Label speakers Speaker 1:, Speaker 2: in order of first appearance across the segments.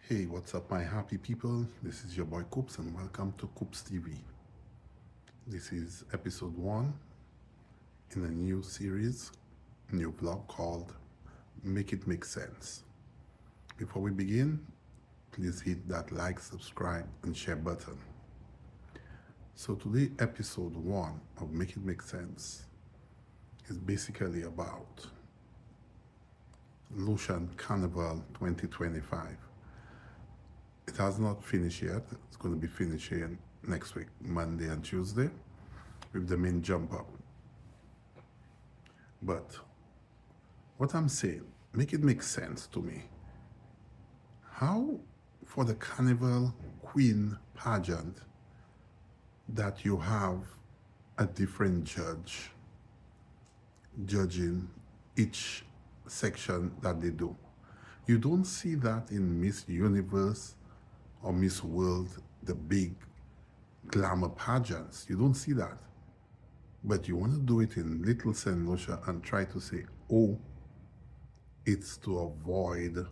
Speaker 1: Hey, what's up, my happy people? This is your boy Coops, and welcome to Coops TV. This is episode 1 in a new series, new vlog called Make It Make Sense. Before we begin, please hit that like, subscribe, and share button. So, today, episode 1 of Make It Make Sense is basically about Lucia Carnival 2025. It has not finished yet. It's going to be finishing next week, Monday and Tuesday, with the main jump up. But what I'm saying, make it make sense to me. How, for the Carnival Queen pageant, that you have a different judge judging each section that they do? You don't see that in Miss Universe or Miss World, the big glamour pageants. You don't see that. But you want to do it in Little St. Lucia and try to say, oh, it's to avoid,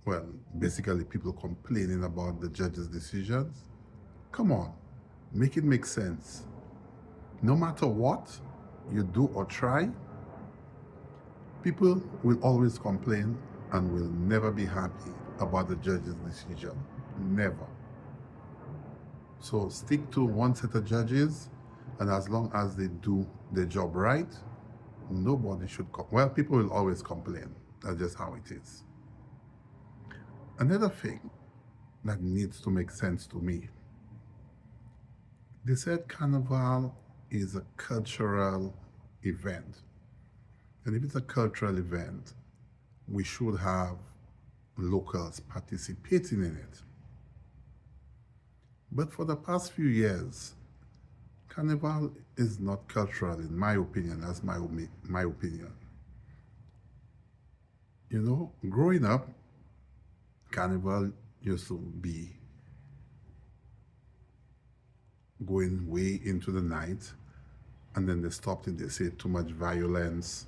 Speaker 1: well, basically people complaining about the judge's decisions. Come on, make it make sense. No matter what you do or try, people will always complain and will never be happy about the judge's decision. Never. So stick to one set of judges, and as long as they do their job right, nobody should well, people will always complain. That's just how it is. Another thing that needs to make sense to me, they said Carnival is a cultural event. And if it's a cultural event, we should have locals participating in it. But for the past few years, Carnival is not cultural, in my opinion. That's my opinion. You know, growing up, Carnival used to be going way into the night, and then they stopped it. They said too much violence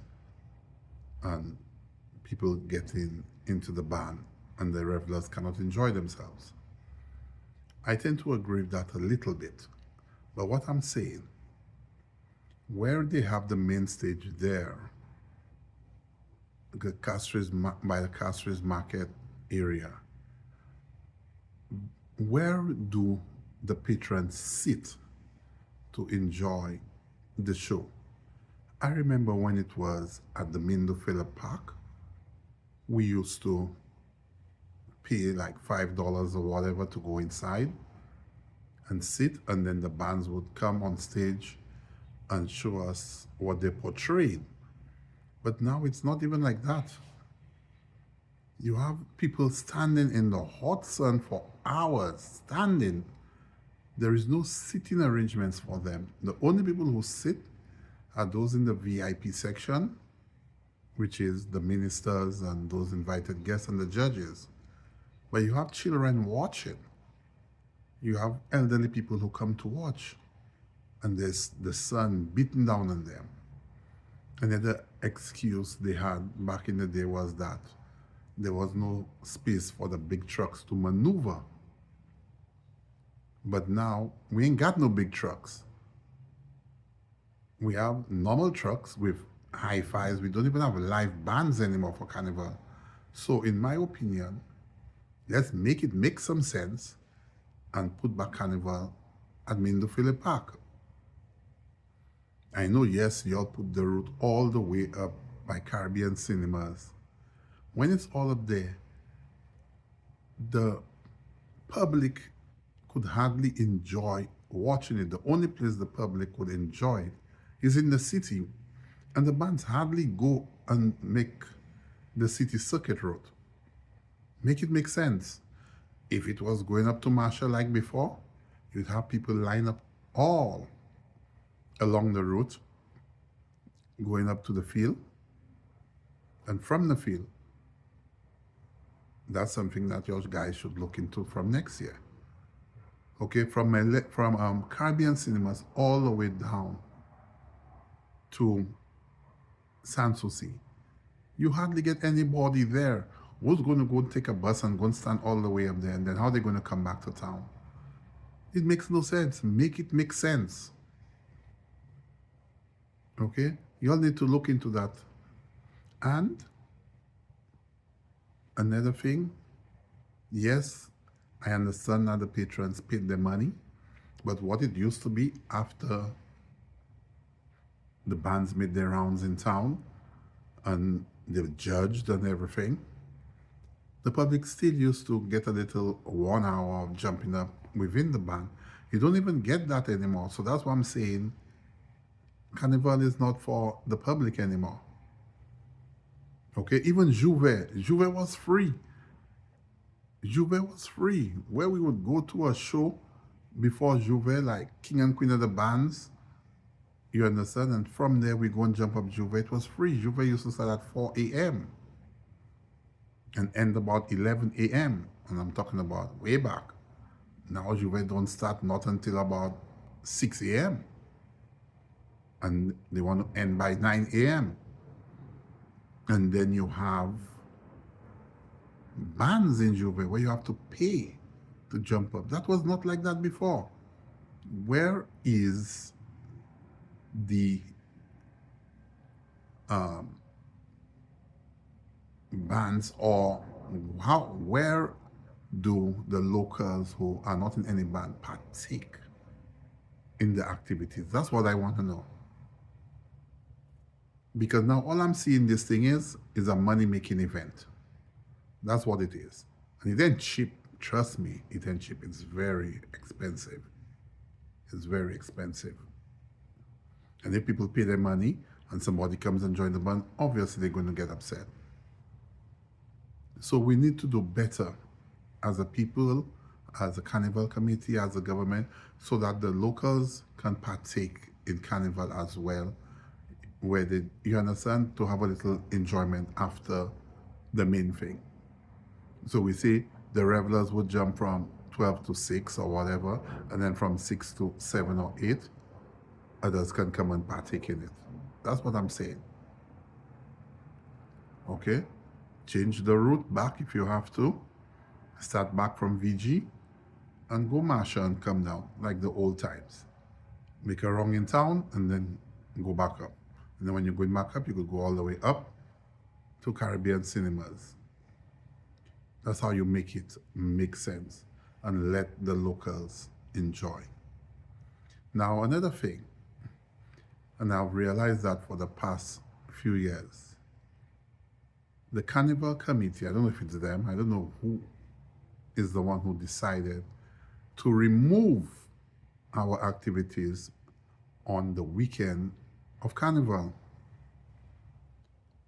Speaker 1: and people getting into the ban, and the revelers cannot enjoy themselves. I tend to agree with that a little bit. But what I'm saying, where they have the main stage there, by the Castries Market area, where do the patrons sit to enjoy the show? I remember when it was at the Mindo Phillip Park, we used to pay like $5 or whatever to go inside and sit, and then the bands would come on stage and show us what they portrayed. But now it's not even like that. You have people standing in the hot sun for hours, standing. There is no sitting arrangements for them. The only people who sit are those in the VIP section, which is the ministers and those invited guests and the judges. But you have children watching. You have elderly people who come to watch. And there's the sun beating down on them. Another excuse they had back in the day was that there was no space for the big trucks to maneuver. But now, we ain't got no big trucks. We have normal trucks with hi-fis. We don't even have live bands anymore for Carnival. So in my opinion, let's make it make some sense and put back Carnival at Mindo Phillip Park. I know, yes, y'all put the route all the way up by Caribbean Cinemas. When it's all up there, the public could hardly enjoy watching it. The only place the public could enjoy it is in the city, and the bands hardly go and make the city circuit route. Make it make sense. If it was going up to Marshall like before, you'd have people line up all along the route, going up to the field, and from the field. That's something that your guys should look into from next year. Okay, from Caribbean Cinemas all the way down to Sanssouci, you hardly get anybody there Who's going to go and take a bus and go and stand all the way up there, and then how are they going to come back to town? It makes no sense. Make it make sense. Okay? You all need to look into that. And another thing, yes, I understand that the patrons paid their money, but what it used to be after the bands made their rounds in town and they were judged and everything, the public still used to get a little 1 hour of jumping up within the band. You don't even get that anymore. So that's why I'm saying Carnival is not for the public anymore. Okay, even Juve was free. Juve was free. Where we would go to a show before Juve, like King and Queen of the Bands, you understand? And from there we go and jump up Juve. It was free. Juve used to start at 4 a.m. and end about 11 a.m. And I'm talking about way back. Now Juve don't start not until about 6 a.m. and they want to end by 9 a.m. And then you have bands in Juve where you have to pay to jump up. That was not like that before. Where is the bands, or where do the locals who are not in any band partake in the activities? That's what I want to know. Because now all I'm seeing this thing is a money-making event. That's what it is. And it ain't cheap. Trust me, it ain't cheap. It's very expensive. It's very expensive. And if people pay their money and somebody comes and joins the band, obviously they're going to get upset. So we need to do better as a people, as a carnival committee, as a government, so that the locals can partake in carnival as well, where they, you understand, to have a little enjoyment after the main thing. So we see the revelers would jump from 12 to 6 or whatever, and then from 6 to 7 or 8, others can come and partake in it. That's what I'm saying. Okay? Change the route back if you have to. Start back from VG and go Marsha and come down like the old times. Make a wrong in town and then go back up. And then when you're going back up, you could go all the way up to Caribbean Cinemas. That's how you make it make sense and let the locals enjoy. Now, another thing, and I've realized that for the past few years, the Carnival Committee, I don't know if it's them, I don't know who is the one who decided to remove our activities on the weekend of Carnival.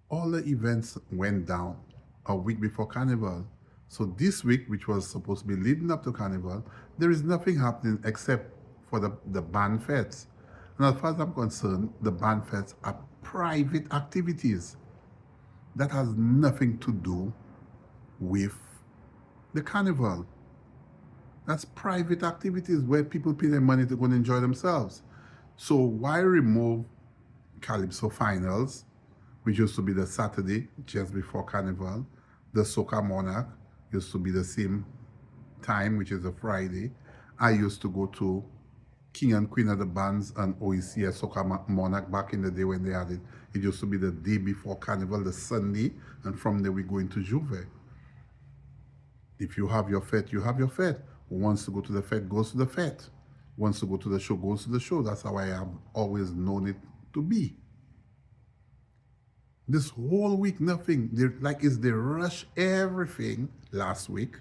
Speaker 1: All the events went down a week before Carnival. So this week, which was supposed to be leading up to Carnival, there is nothing happening except for the band fetes. And as far as I'm concerned, the band fetes are private activities. That has nothing to do with the Carnival. That's private activities where people pay their money to go and enjoy themselves. So why remove Calypso Finals, which used to be the Saturday just before Carnival? The Soca Monarch used to be the same time, which is a Friday. I used to go to King and Queen of the Bands and OEC Soca Monarch back in the day when they had it. It used to be the day before Carnival, the Sunday, and from there we go into Juve. If you have your fete, you have your fete. Who wants to go to the fete goes to the fete. Who wants to go to the show goes to the show. That's how I have always known it to be. This whole week, nothing. They rush everything last week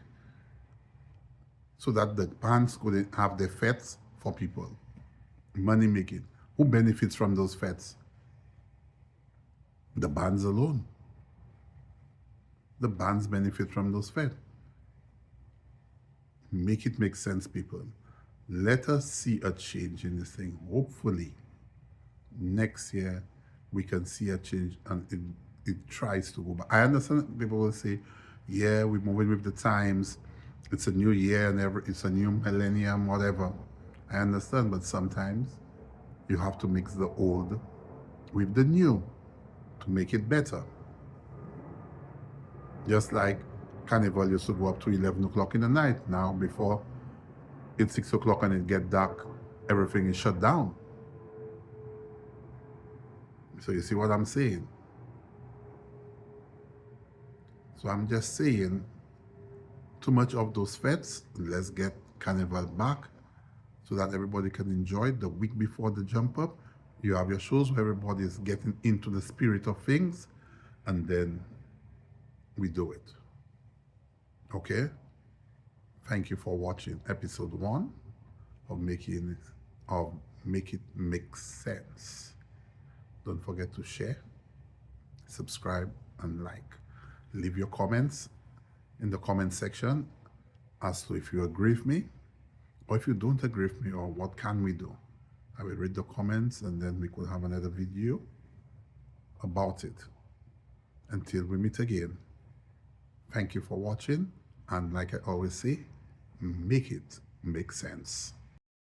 Speaker 1: so that the bands could have their fetes for people. Money making. Who benefits from those fetes? The bands alone. The bands benefit from those fetes. Make it make sense, people. Let us see a change in this thing. Hopefully, next year we can see a change and it tries to go back. I understand people will say, yeah, we're moving with the times. It's a new year and it's a new millennium, whatever. I understand, but sometimes you have to mix the old with the new to make it better. Just like Carnival used to go up to 11 o'clock in the night. Now, before it's 6 o'clock and it get dark, everything is shut down. So you see what I'm saying? So I'm just saying, too much of those fetes, let's get Carnival back so that everybody can enjoy it. The week before the jump up, you have your shows where everybody is getting into the spirit of things, and then we do it. Okay? Thank you for watching episode 1 of Make It Make Sense. Don't forget to share, subscribe, and like. Leave your comments in the comment section as to if you agree with me or if you don't agree with me, or what can we do. I will read the comments and then we could have another video about it. Until we meet again, thank you for watching, and like I always say, make it make sense.